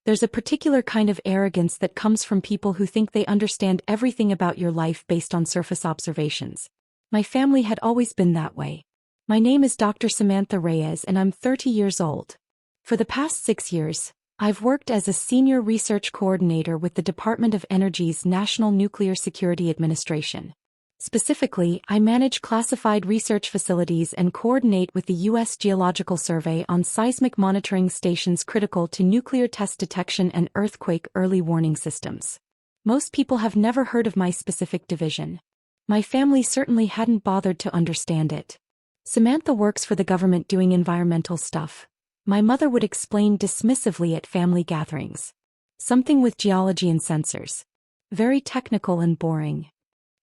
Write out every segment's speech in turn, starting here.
There's a particular kind of arrogance that comes from people who think they understand everything about your life based on surface observations. My family had always been that way. My name is Dr. Samantha Reyes and I'm 30 years old. For the past 6 years, I've worked as a senior research coordinator with the Department of Energy's National Nuclear Security Administration. Specifically, I manage classified research facilities and coordinate with the U.S. Geological Survey on seismic monitoring stations critical to nuclear test detection and earthquake early warning systems. Most people have never heard of my specific division. My family certainly hadn't bothered to understand it. Samantha works for the government doing environmental stuff. My mother would explain dismissively at family gatherings. Something with geology and sensors. Very technical and boring.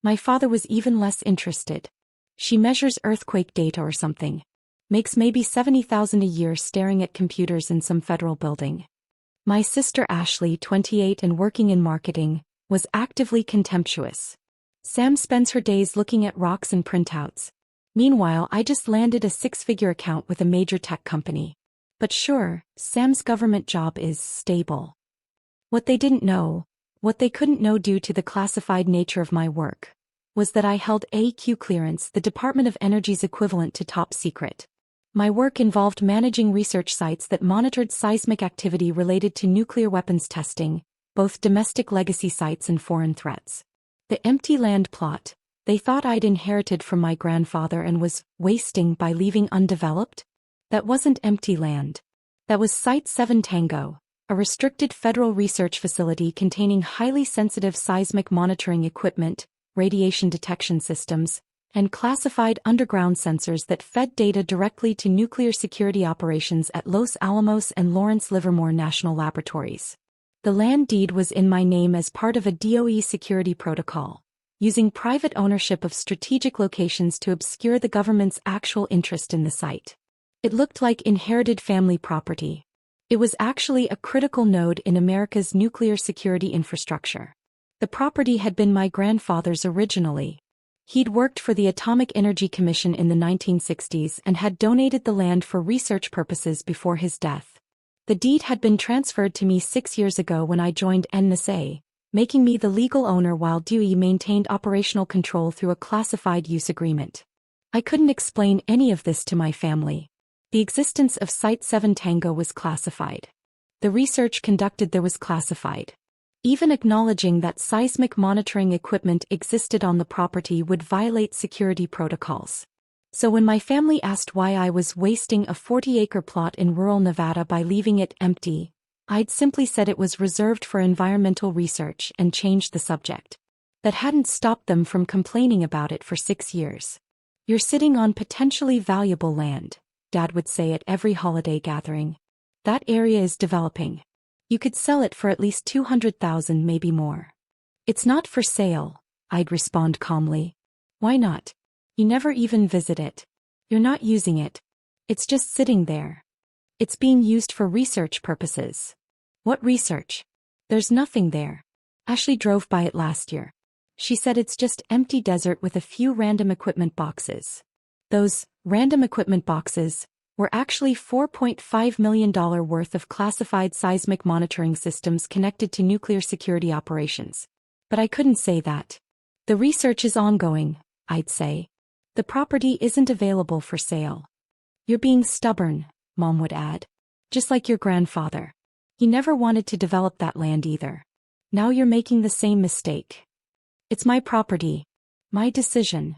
My father was even less interested. She measures earthquake data or something. Makes maybe $70,000 a year staring at computers in some federal building. My sister Ashley, 28 and working in marketing, was actively contemptuous. Sam spends her days looking at rocks and printouts. Meanwhile, I just landed a 6-figure account with a major tech company. But sure, Sam's government job is stable. What they didn't know, what they couldn't know due to the classified nature of my work, was that I held AQ clearance, the Department of Energy's equivalent to top secret. My work involved managing research sites that monitored seismic activity related to nuclear weapons testing, both domestic legacy sites and foreign threats. The empty land plot, they thought I'd inherited from my grandfather and was wasting by leaving undeveloped? That wasn't empty land. That was Site 7 Tango, a restricted federal research facility containing highly sensitive seismic monitoring equipment, radiation detection systems, and classified underground sensors that fed data directly to nuclear security operations at Los Alamos and Lawrence Livermore National Laboratories. The land deed was in my name as part of a DOE security protocol, using private ownership of strategic locations to obscure the government's actual interest in the site. It looked like inherited family property. It was actually a critical node in America's nuclear security infrastructure. The property had been my grandfather's originally. He'd worked for the Atomic Energy Commission in the 1960s and had donated the land for research purposes before his death. The deed had been transferred to me 6 years ago when I joined NSA, making me the legal owner while DOE maintained operational control through a classified use agreement. I couldn't explain any of this to my family. The existence of Site 7 Tango was classified. The research conducted there was classified. Even acknowledging that seismic monitoring equipment existed on the property would violate security protocols. So when my family asked why I was wasting a 40-acre plot in rural Nevada by leaving it empty, I'd simply said it was reserved for environmental research and changed the subject. That hadn't stopped them from complaining about it for 6 years. You're sitting on potentially valuable land, Dad would say at every holiday gathering. That area is developing. You could sell it for at least $200,000, maybe more. It's not for sale, I'd respond calmly. Why not? You never even visit it. You're not using it. It's just sitting there. It's being used for research purposes. What research? There's nothing there. Ashley drove by it last year. She said it's just empty desert with a few random equipment boxes. Those random equipment boxes were actually $4.5 million worth of classified seismic monitoring systems connected to nuclear security operations. But I couldn't say that. The research is ongoing, I'd say. The property isn't available for sale. You're being stubborn, Mom would add. Just like your grandfather. He never wanted to develop that land either. Now you're making the same mistake. It's my property. My decision.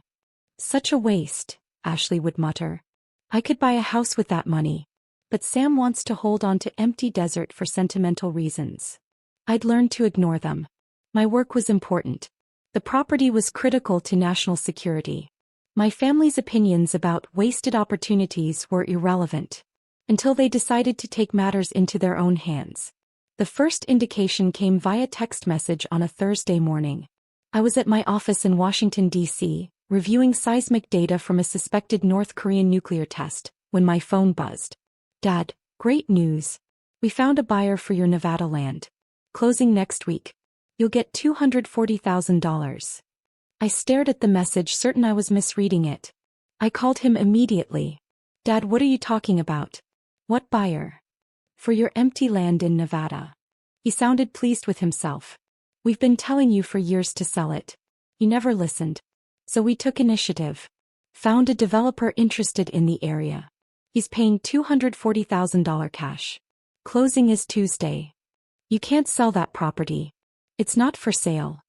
Such a waste, Ashley would mutter. I could buy a house with that money. But Sam wants to hold on to empty desert for sentimental reasons. I'd learned to ignore them. My work was important. The property was critical to national security. My family's opinions about wasted opportunities were irrelevant. Until they decided to take matters into their own hands. The first indication came via text message on a Thursday morning. I was at my office in Washington, D.C., reviewing seismic data from a suspected North Korean nuclear test, when my phone buzzed. Dad, great news. We found a buyer for your Nevada land. Closing next week. You'll get $240,000. I stared at the message, certain I was misreading it. I called him immediately. Dad, what are you talking about? What buyer? For your empty land in Nevada. He sounded pleased with himself. We've been telling you for years to sell it. You never listened. So we took initiative. Found a developer interested in the area. He's paying $240,000 cash. Closing is Tuesday. You can't sell that property. It's not for sale.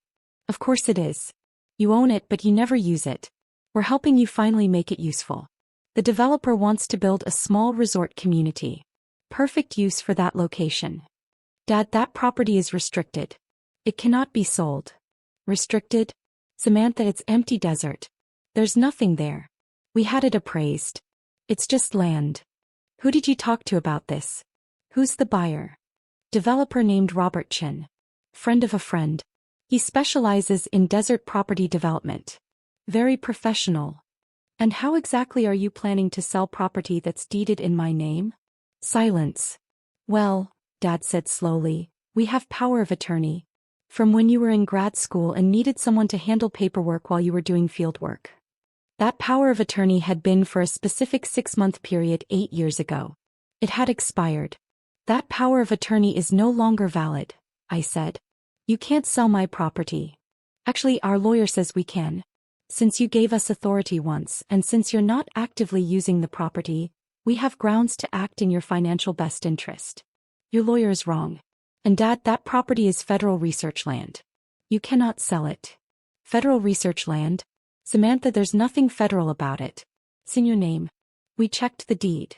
Of course it is. You own it but you never use it. We're helping you finally make it useful. The developer wants to build a small resort community. Perfect use for that location. Dad, that property is restricted. It cannot be sold. Restricted? Samantha, it's empty desert. There's nothing there. We had it appraised. It's just land. Who did you talk to about this? Who's the buyer? Developer named Robert Chin. Friend of a friend. He specializes in desert property development. Very professional. And how exactly are you planning to sell property that's deeded in my name? Silence. Well, Dad said slowly, we have power of attorney. From when you were in grad school and needed someone to handle paperwork while you were doing field work. That power of attorney had been for a specific 6-month period 8 years ago. It had expired. That power of attorney is no longer valid, I said. You can't sell my property. Actually, our lawyer says we can. Since you gave us authority once and since you're not actively using the property, we have grounds to act in your financial best interest. Your lawyer is wrong. And Dad, that property is federal research land. You cannot sell it. Federal research land? Samantha, there's nothing federal about it. It's in your name. We checked the deed.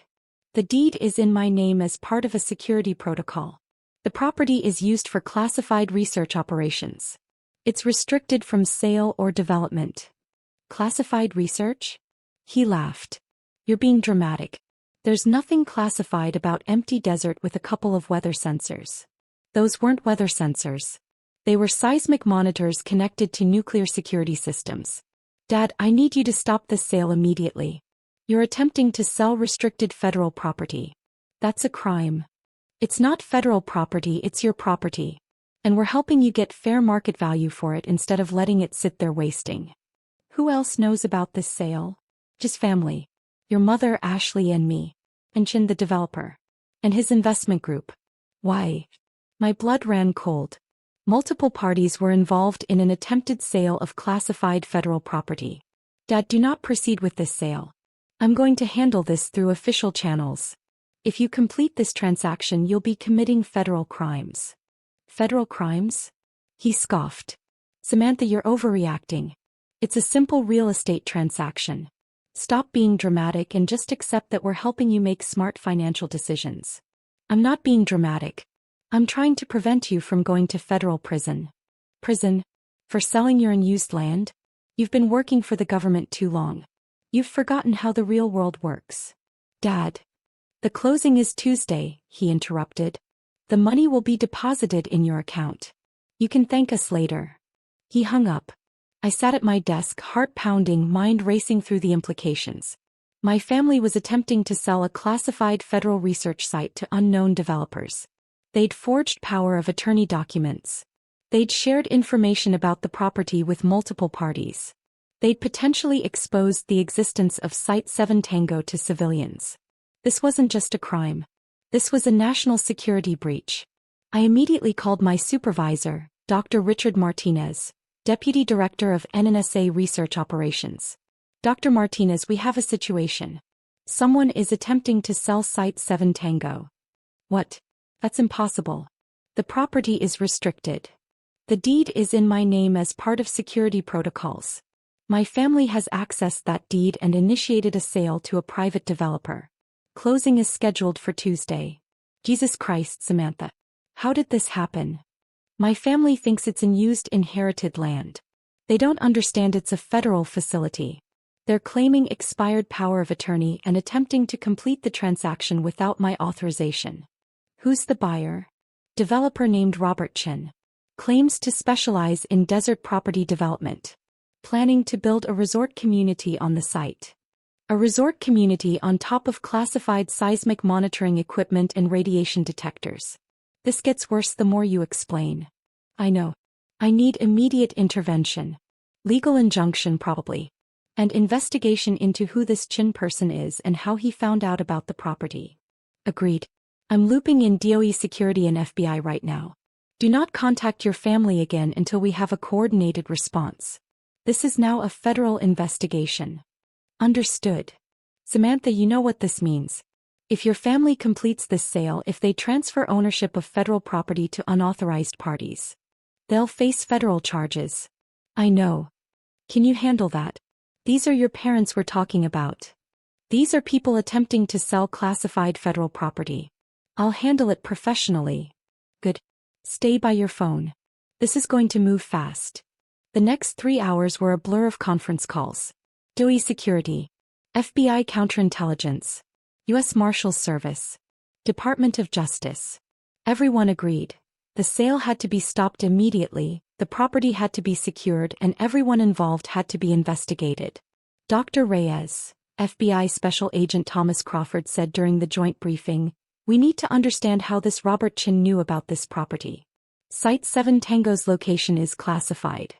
The deed is in my name as part of a security protocol. The property is used for classified research operations. It's restricted from sale or development. Classified research? He laughed. You're being dramatic. There's nothing classified about empty desert with a couple of weather sensors. Those weren't weather sensors. They were seismic monitors connected to nuclear security systems. Dad, I need you to stop this sale immediately. You're attempting to sell restricted federal property. That's a crime. It's not federal property, it's your property. And we're helping you get fair market value for it instead of letting it sit there wasting. Who else knows about this sale? Just family. Your mother, Ashley, and me. And Chin, the developer. And his investment group. Why? My blood ran cold. Multiple parties were involved in an attempted sale of classified federal property. Dad, do not proceed with this sale. I'm going to handle this through official channels. If you complete this transaction, you'll be committing federal crimes. Federal crimes? He scoffed. Samantha, you're overreacting. It's a simple real estate transaction. Stop being dramatic and just accept that we're helping you make smart financial decisions. I'm not being dramatic. I'm trying to prevent you from going to federal prison. Prison? For selling your unused land? You've been working for the government too long. You've forgotten how the real world works. Dad. The closing is Tuesday, he interrupted. The money will be deposited in your account. You can thank us later. He hung up. I sat at my desk, heart pounding, mind racing through the implications. My family was attempting to sell a classified federal research site to unknown developers. They'd forged power of attorney documents. They'd shared information about the property with multiple parties. They'd potentially exposed the existence of Site 7 Tango to civilians. This wasn't just a crime. This was a national security breach. I immediately called my supervisor, Dr. Richard Martinez, Deputy Director of NNSA Research Operations. Dr. Martinez, we have a situation. Someone is attempting to sell Site 7 Tango. What? That's impossible. The property is restricted. The deed is in my name as part of security protocols. My family has accessed that deed and initiated a sale to a private developer. Closing is scheduled for Tuesday. Jesus Christ, Samantha. How did this happen? My family thinks it's unused inherited land. They don't understand it's a federal facility. They're claiming expired power of attorney and attempting to complete the transaction without my authorization. Who's the buyer? Developer named Robert Chin. Claims to specialize in desert property development. Planning to build a resort community on the site. A resort community on top of classified seismic monitoring equipment and radiation detectors. This gets worse the more you explain. I know. I need immediate intervention. Legal injunction probably. And investigation into who this Chin person is and how he found out about the property. Agreed. I'm looping in DOE security and FBI right now. Do not contact your family again until we have a coordinated response. This is now a federal investigation. Understood. Samantha, you know what this means. If your family completes this sale, if they transfer ownership of federal property to unauthorized parties, they'll face federal charges. I know. Can you handle that? These are your parents we're talking about. These are people attempting to sell classified federal property. I'll handle it professionally. Good. Stay by your phone. This is going to move fast. The next 3 hours were a blur of conference calls. DOE security, FBI counterintelligence, U.S. Marshals Service, Department of Justice. Everyone agreed. The sale had to be stopped immediately, the property had to be secured, and everyone involved had to be investigated. Dr. Reyes, FBI Special Agent Thomas Crawford said during the joint briefing, "We need to understand how this Robert Chin knew about this property. Site 7 Tango's location is classified.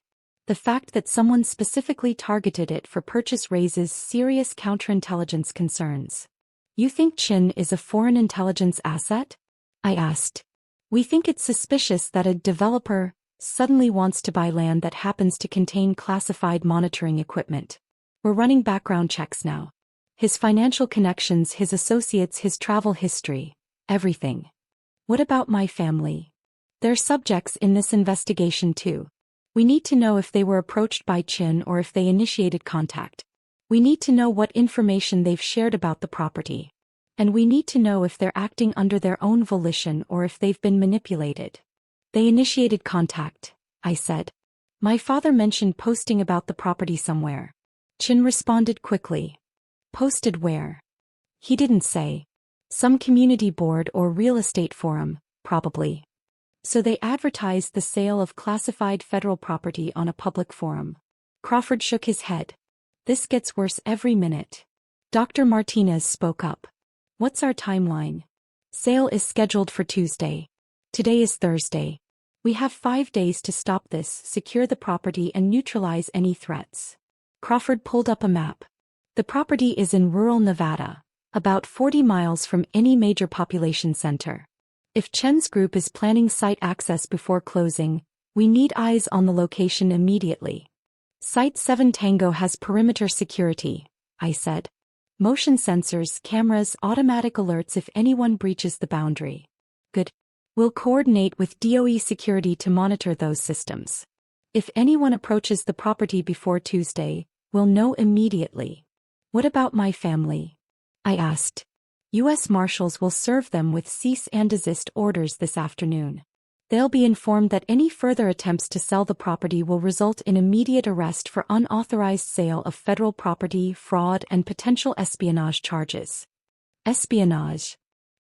The fact that someone specifically targeted it for purchase raises serious counterintelligence concerns." You think Chin is a foreign intelligence asset? I asked. We think it's suspicious that a developer suddenly wants to buy land that happens to contain classified monitoring equipment. We're running background checks now. His financial connections, his associates, his travel history, everything. What about my family? They're subjects in this investigation too. We need to know if they were approached by Chin or if they initiated contact. We need to know what information they've shared about the property. And we need to know if they're acting under their own volition or if they've been manipulated. They initiated contact, I said. My father mentioned posting about the property somewhere. Chin responded quickly. Posted where? He didn't say. Some community board or real estate forum, probably. So they advertised the sale of classified federal property on a public forum. Crawford shook his head. This gets worse every minute. Dr. Martinez spoke up. What's our timeline? Sale is scheduled for Tuesday. Today is Thursday. We have 5 days to stop this, secure the property and neutralize any threats. Crawford pulled up a map. The property is in rural Nevada, about 40 miles from any major population center. If Chen's group is planning site access before closing, we need eyes on the location immediately. Site 7 Tango has perimeter security, I said. Motion sensors, cameras, automatic alerts if anyone breaches the boundary. Good. We'll coordinate with DOE security to monitor those systems. If anyone approaches the property before Tuesday, we'll know immediately. What about my family? I asked. U.S. Marshals will serve them with cease and desist orders this afternoon. They'll be informed that any further attempts to sell the property will result in immediate arrest for unauthorized sale of federal property, fraud, and potential espionage charges. Espionage.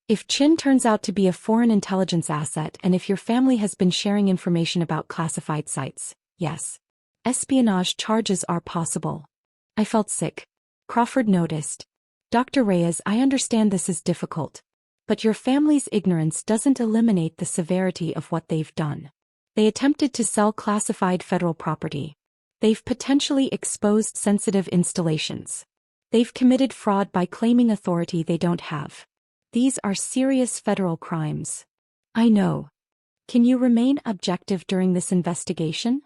If Chin turns out to be a foreign intelligence asset and if your family has been sharing information about classified sites, yes. Espionage charges are possible. I felt sick. Crawford noticed. Dr. Reyes, I understand this is difficult. But your family's ignorance doesn't eliminate the severity of what they've done. They attempted to sell classified federal property. They've potentially exposed sensitive installations. They've committed fraud by claiming authority they don't have. These are serious federal crimes. I know. Can you remain objective during this investigation?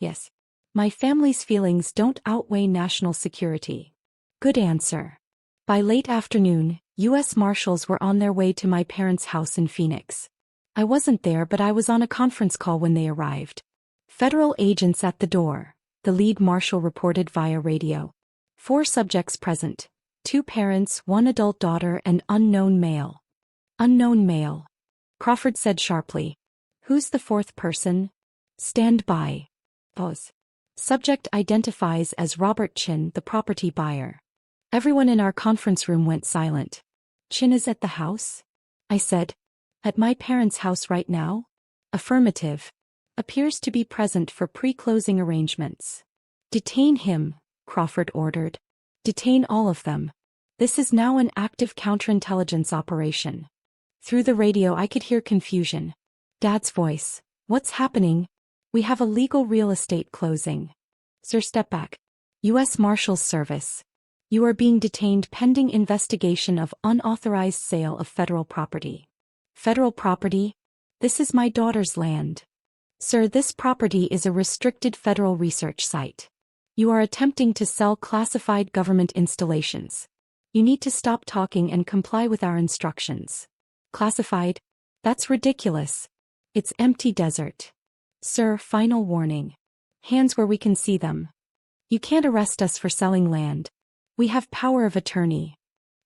Yes. My family's feelings don't outweigh national security. Good answer. By late afternoon, U.S. Marshals were on their way to my parents' house in Phoenix. I wasn't there, but I was on a conference call when they arrived. Federal agents at the door, the lead marshal reported via radio. 4 subjects present. 2 parents, 1 adult daughter, and unknown male. Unknown male. Crawford said sharply. Who's the 4th person? Stand by. Pause. Subject identifies as Robert Chin, the property buyer. Everyone in our conference room went silent. Chin is at the house? I said. At my parents' house right now? Affirmative. Appears to be present for pre-closing arrangements. Detain him, Crawford ordered. Detain all of them. This is now an active counterintelligence operation. Through the radio I could hear confusion. Dad's voice. What's happening? We have a legal real estate closing. Sir, step back. U.S. Marshals Service. You are being detained pending investigation of unauthorized sale of federal property. Federal property? This is my daughter's land. Sir, this property is a restricted federal research site. You are attempting to sell classified government installations. You need to stop talking and comply with our instructions. Classified? That's ridiculous. It's empty desert. Sir, final warning. Hands where we can see them. You can't arrest us for selling land. We have power of attorney.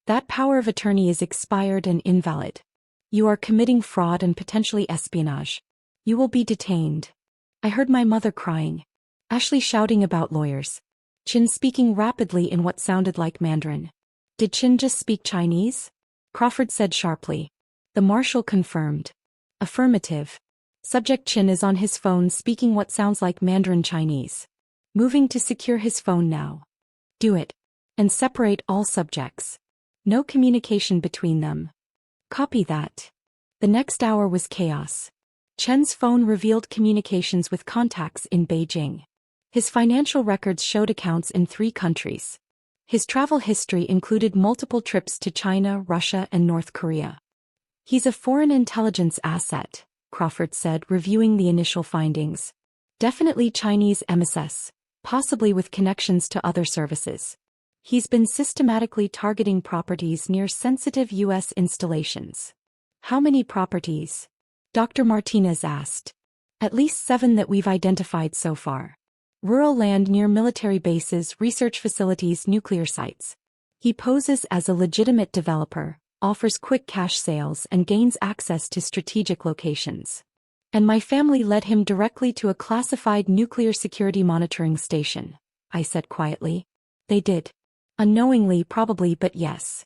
That power of attorney is expired and invalid. You are committing fraud and potentially espionage. You will be detained. I heard my mother crying. Ashley shouting about lawyers. Chin speaking rapidly in what sounded like Mandarin. Did Chin just speak Chinese? Crawford said sharply. The marshal confirmed. Affirmative. Subject Chin is on his phone speaking what sounds like Mandarin Chinese. Moving to secure his phone now. Do it. And separate all subjects. No communication between them. Copy that. The next hour was chaos. Chen's phone revealed communications with contacts in Beijing. His financial records showed accounts in 3 countries. His travel history included multiple trips to China, Russia, and North Korea. He's a foreign intelligence asset, Crawford said, reviewing the initial findings. Definitely Chinese MSS, possibly with connections to other services. He's been systematically targeting properties near sensitive U.S. installations. How many properties? Dr. Martinez asked. At least 7 that we've identified so far. Rural land near military bases, research facilities, nuclear sites. He poses as a legitimate developer, offers quick cash sales and gains access to strategic locations. And my family led him directly to a classified nuclear security monitoring station, I said quietly. They did. Unknowingly probably, but yes.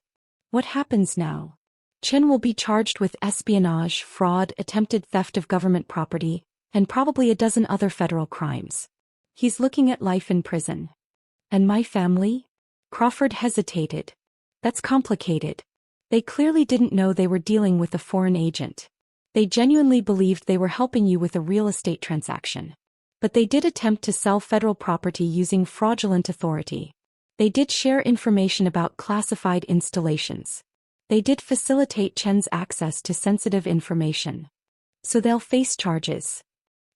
What happens now? Chen will be charged with espionage, fraud, attempted theft of government property, and probably a dozen other federal crimes. He's looking at life in prison. And my family? Crawford hesitated. That's complicated. They clearly didn't know they were dealing with a foreign agent. They genuinely believed they were helping you with a real estate transaction. But they did attempt to sell federal property using fraudulent authority. They did share information about classified installations. They did facilitate Chen's access to sensitive information. So they'll face charges.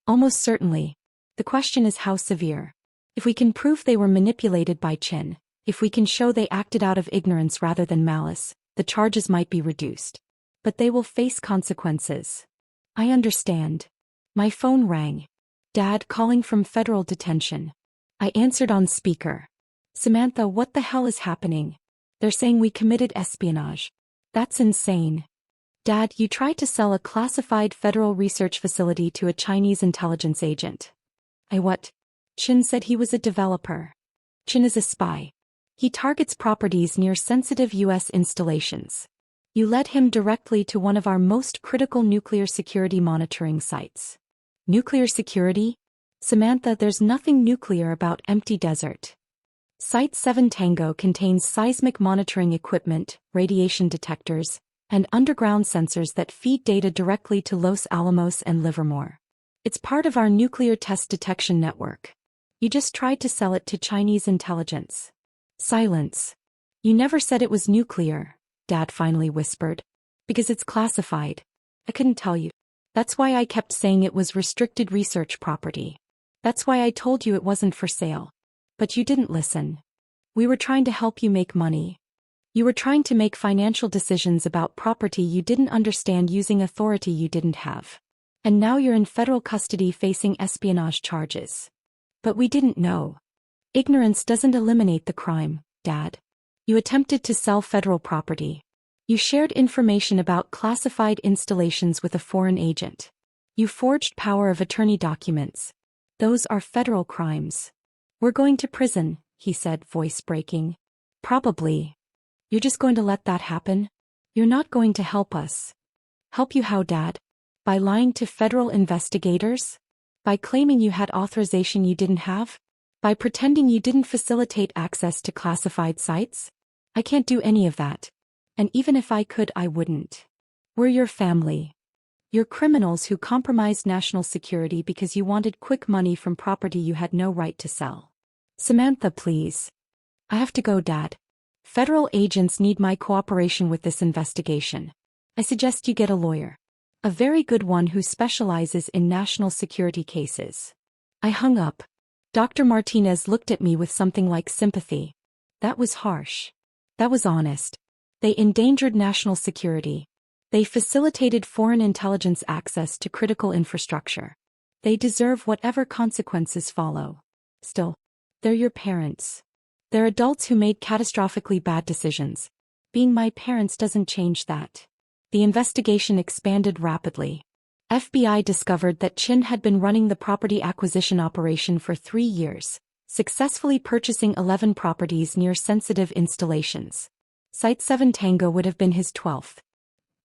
Almost certainly. The question is how severe. If we can prove they were manipulated by Chen, if we can show they acted out of ignorance rather than malice, the charges might be reduced. But they will face consequences. I understand. My phone rang. Dad calling from federal detention. I answered on speaker. Samantha, what the hell is happening? They're saying we committed espionage. That's insane. Dad, you tried to sell a classified federal research facility to a Chinese intelligence agent. I what? Chin said he was a developer. Chin is a spy. He targets properties near sensitive U.S. installations. You led him directly to one of our most critical nuclear security monitoring sites. Nuclear security? Samantha, there's nothing nuclear about empty desert. Site 7 Tango contains seismic monitoring equipment, radiation detectors, and underground sensors that feed data directly to Los Alamos and Livermore. It's part of our nuclear test detection network. You just tried to sell it to Chinese intelligence. Silence. You never said it was nuclear, Dad finally whispered. Because it's classified. I couldn't tell you. That's why I kept saying it was restricted research property. That's why I told you it wasn't for sale. But you didn't listen. We were trying to help you make money. You were trying to make financial decisions about property you didn't understand using authority you didn't have. And now you're in federal custody facing espionage charges. But we didn't know. Ignorance doesn't eliminate the crime, Dad. You attempted to sell federal property. You shared information about classified installations with a foreign agent. You forged power of attorney documents. Those are federal crimes. We're going to prison, he said, voice breaking. Probably. You're just going to let that happen? You're not going to help us. Help you how, Dad? By lying to federal investigators? By claiming you had authorization you didn't have? By pretending you didn't facilitate access to classified sites? I can't do any of that. And even if I could, I wouldn't. We're your family. You're criminals who compromised national security because you wanted quick money from property you had no right to sell. Samantha, please. I have to go, Dad. Federal agents need my cooperation with this investigation. I suggest you get a lawyer. A very good one who specializes in national security cases. I hung up. Dr. Martinez looked at me with something like sympathy. That was harsh. That was honest. They endangered national security. They facilitated foreign intelligence access to critical infrastructure. They deserve whatever consequences follow. Still, they're your parents. They're adults who made catastrophically bad decisions. Being my parents doesn't change that. The investigation expanded rapidly. FBI discovered that Chin had been running the property acquisition operation for 3 years, successfully purchasing 11 properties near sensitive installations. Site 7 Tango would have been his 12th.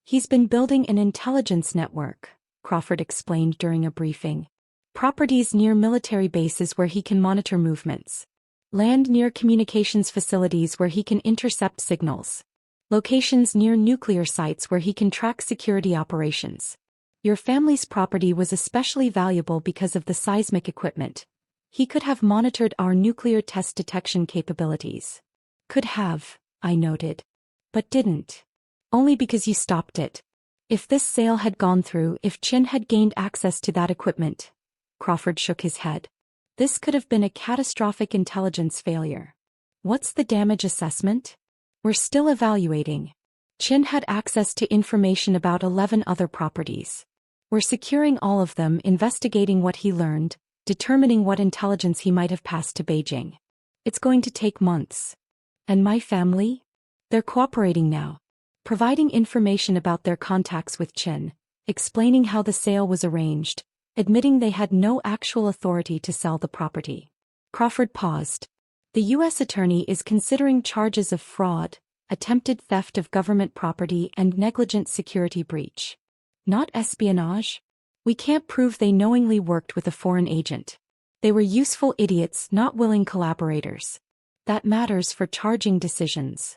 He's been building an intelligence network, Crawford explained during a briefing. Properties near military bases where he can monitor movements. Land near communications facilities where he can intercept signals. Locations near nuclear sites where he can track security operations. Your family's property was especially valuable because of the seismic equipment. He could have monitored our nuclear test detection capabilities. Could have, I noted. But didn't. Only because you stopped it. If this sale had gone through, if Chin had gained access to that equipment. Crawford shook his head. This could have been a catastrophic intelligence failure. What's the damage assessment? We're still evaluating. Chin had access to information about 11 other properties. We're securing all of them, investigating what he learned, determining what intelligence he might have passed to Beijing. It's going to take months. And my family? They're cooperating now. Providing information about their contacts with Chin, explaining how the sale was arranged, admitting they had no actual authority to sell the property. Crawford paused. The U.S. attorney is considering charges of fraud, attempted theft of government property and negligent security breach. Not espionage? We can't prove they knowingly worked with a foreign agent. They were useful idiots, not willing collaborators. That matters for charging decisions.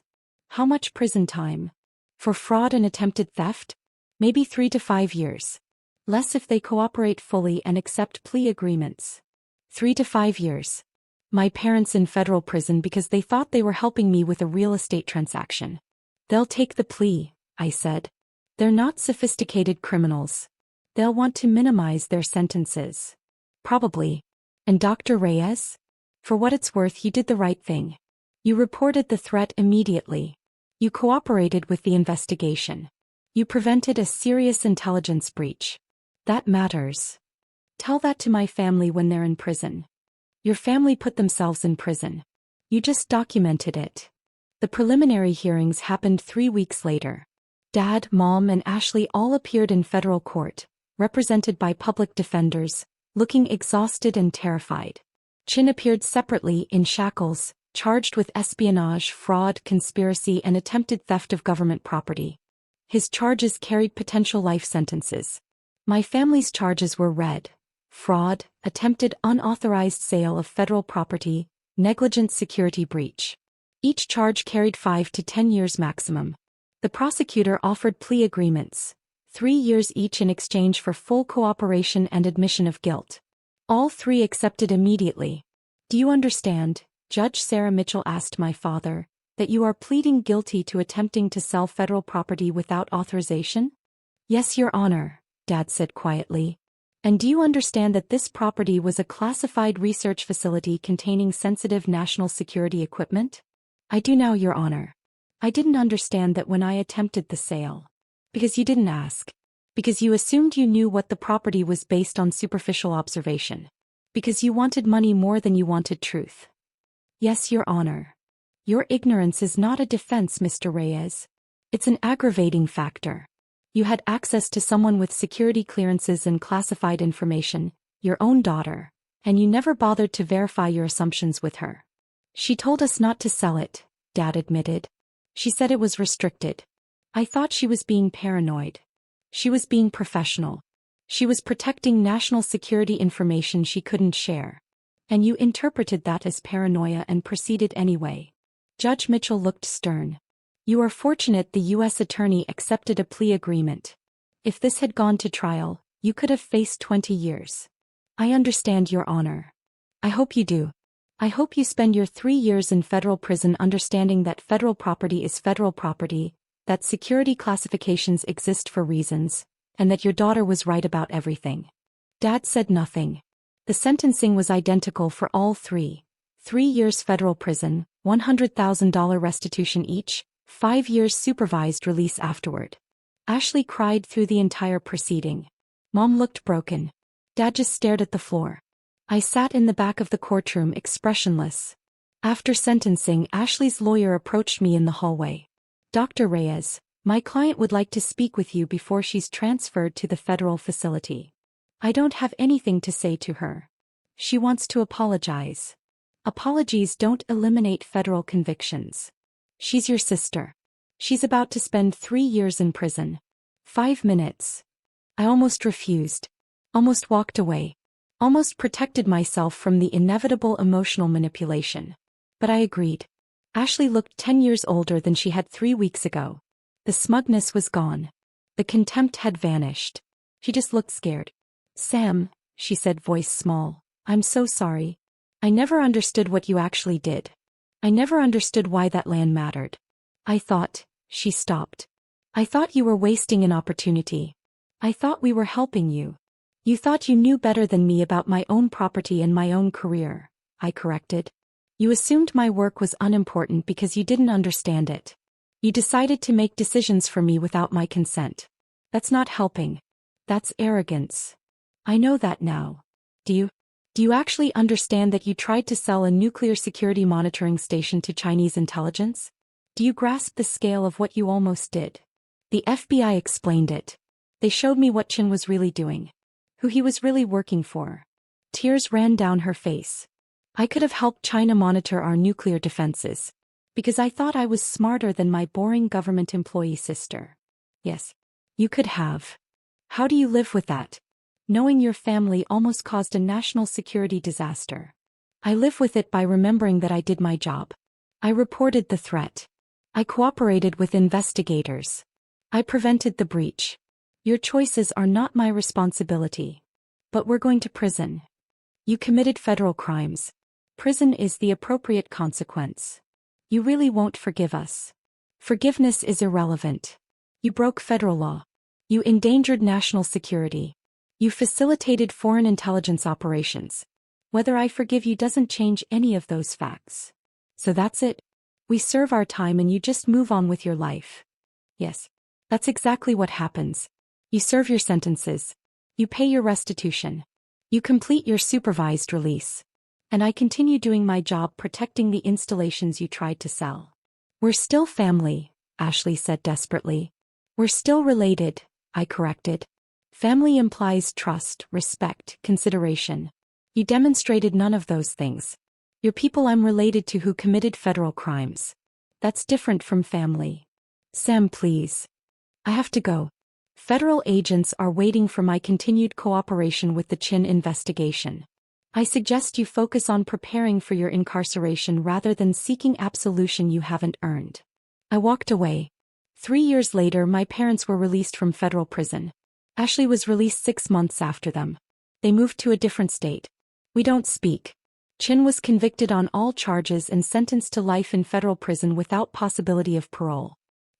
How much prison time? For fraud and attempted theft? Maybe 3 to 5 years. Less if they cooperate fully and accept plea agreements. 3 to 5 years. My parents in federal prison because they thought they were helping me with a real estate transaction. They'll take the plea, I said. They're not sophisticated criminals. They'll want to minimize their sentences. Probably. And Dr. Reyes? For what it's worth, you did the right thing. You reported the threat immediately. You cooperated with the investigation. You prevented a serious intelligence breach. That matters. Tell that to my family when they're in prison. Your family put themselves in prison. You just documented it. The preliminary hearings happened 3 weeks later. Dad, Mom, and Ashley all appeared in federal court, represented by public defenders, looking exhausted and terrified. Chin appeared separately in shackles, charged with espionage, fraud, conspiracy, and attempted theft of government property. His charges carried potential life sentences. My family's charges were red: fraud, attempted unauthorized sale of federal property, negligent security breach. Each charge carried 5 to 10 years maximum. The prosecutor offered plea agreements, 3 years each in exchange for full cooperation and admission of guilt. All 3 accepted immediately. Do you understand, Judge Sarah Mitchell asked my father, that you are pleading guilty to attempting to sell federal property without authorization? Yes, Your Honor, Dad said quietly. And do you understand that this property was a classified research facility containing sensitive national security equipment? I do now, Your Honor. I didn't understand that when I attempted the sale. Because you didn't ask. Because you assumed you knew what the property was based on superficial observation. Because you wanted money more than you wanted truth. Yes, Your Honor. Your ignorance is not a defense, Mr. Reyes. It's an aggravating factor. You had access to someone with security clearances and classified information, your own daughter, and you never bothered to verify your assumptions with her. She told us not to sell it, Dad admitted. She said it was restricted. I thought she was being paranoid. She was being professional. She was protecting national security information she couldn't share. And you interpreted that as paranoia and proceeded anyway. Judge Mitchell looked stern. You are fortunate the U.S. attorney accepted a plea agreement. If this had gone to trial, you could have faced 20 years. I understand, Your Honor. I hope you do. I hope you spend your 3 years in federal prison understanding that federal property is federal property, that security classifications exist for reasons, and that your daughter was right about everything. Dad said nothing. The sentencing was identical for all three. 3 years federal prison, $100,000 restitution each, 5 years supervised release afterward. Ashley cried through the entire proceeding. Mom looked broken. Dad just stared at the floor. I sat in the back of the courtroom expressionless. After sentencing, Ashley's lawyer approached me in the hallway. Dr. Reyes, my client would like to speak with you before she's transferred to the federal facility. I don't have anything to say to her. She wants to apologize. Apologies don't eliminate federal convictions. She's your sister. She's about to spend 3 years in prison. 5 minutes. I almost refused. Almost walked away. Almost protected myself from the inevitable emotional manipulation. But I agreed. Ashley looked 10 years older than she had 3 weeks ago. The smugness was gone. The contempt had vanished. She just looked scared. Sam, she said, voice small, I'm so sorry. I never understood what you actually did. I never understood why that land mattered. I thought, she stopped. I thought you were wasting an opportunity. I thought we were helping you. You thought you knew better than me about my own property and my own career, I corrected. You assumed my work was unimportant because you didn't understand it. You decided to make decisions for me without my consent. That's not helping. That's arrogance. I know that now. Do you actually understand that you tried to sell a nuclear security monitoring station to Chinese intelligence? Do you grasp the scale of what you almost did? The FBI explained it. They showed me what Chin was really doing. Who he was really working for. Tears ran down her face. I could have helped China monitor our nuclear defenses. Because I thought I was smarter than my boring government employee sister. Yes. You could have. How do you live with that? Knowing your family almost caused a national security disaster. I live with it by remembering that I did my job. I reported the threat. I cooperated with investigators. I prevented the breach. Your choices are not my responsibility. But we're going to prison. You committed federal crimes. Prison is the appropriate consequence. You really won't forgive us. Forgiveness is irrelevant. You broke federal law. You endangered national security. You facilitated foreign intelligence operations. Whether I forgive you doesn't change any of those facts. So that's it. We serve our time and you just move on with your life. Yes. That's exactly what happens. You serve your sentences. You pay your restitution. You complete your supervised release. And I continue doing my job protecting the installations you tried to sell. We're still family, Ashley said desperately. We're still related, I corrected. Family implies trust, respect, consideration. You demonstrated none of those things. You're people I'm related to who committed federal crimes. That's different from family. Sam, please. I have to go. Federal agents are waiting for my continued cooperation with the Chin investigation. I suggest you focus on preparing for your incarceration rather than seeking absolution you haven't earned. I walked away. 3 years later, my parents were released from federal prison. Ashley was released 6 months after them. They moved to a different state. We don't speak. Chin was convicted on all charges and sentenced to life in federal prison without possibility of parole.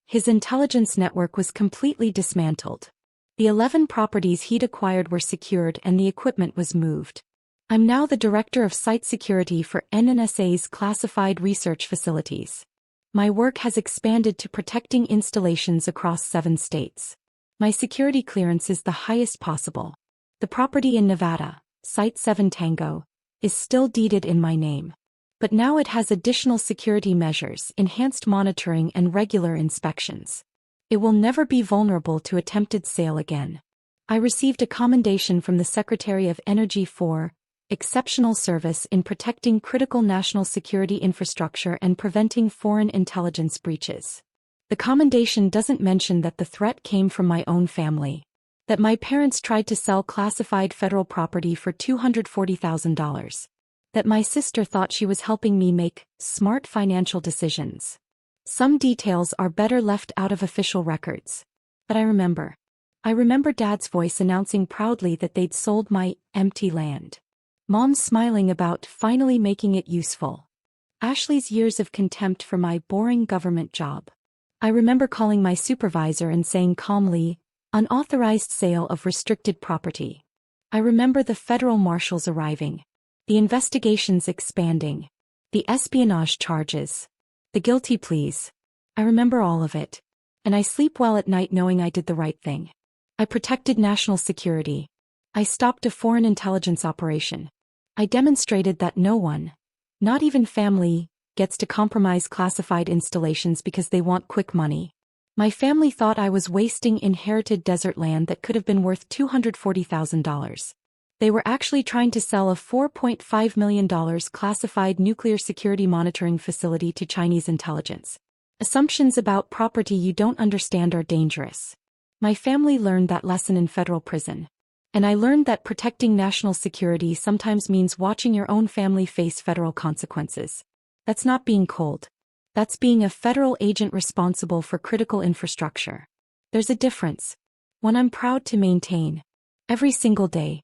His intelligence network was completely dismantled. The 11 properties he'd acquired were secured and the equipment was moved. I'm now the director of site security for NNSA's classified research facilities. My work has expanded to protecting installations across 7 states. My security clearance is the highest possible. The property in Nevada, Site 7 Tango, is still deeded in my name. But now it has additional security measures, enhanced monitoring and regular inspections. It will never be vulnerable to attempted sale again. I received a commendation from the Secretary of Energy for exceptional service in protecting critical national security infrastructure and preventing foreign intelligence breaches. The commendation doesn't mention that the threat came from my own family. That my parents tried to sell classified federal property for $240,000. That my sister thought she was helping me make smart financial decisions. Some details are better left out of official records. But I remember. I remember Dad's voice announcing proudly that they'd sold my empty land. Mom smiling about finally making it useful. Ashley's years of contempt for my boring government job. I remember calling my supervisor and saying calmly, Unauthorized sale of restricted property. I remember the federal marshals arriving, the investigations expanding, the espionage charges, the guilty pleas. I remember all of it. And I sleep well at night knowing I did the right thing. I protected national security. I stopped a foreign intelligence operation. I demonstrated that no one, not even family, gets to compromise classified installations because they want quick money. My family thought I was wasting inherited desert land that could have been worth $240,000. They were actually trying to sell a $4.5 million classified nuclear security monitoring facility to Chinese intelligence. Assumptions about property you don't understand are dangerous. My family learned that lesson in federal prison. And I learned that protecting national security sometimes means watching your own family face federal consequences. That's not being cold. That's being a federal agent responsible for critical infrastructure. There's a difference. One I'm proud to maintain. Every single day.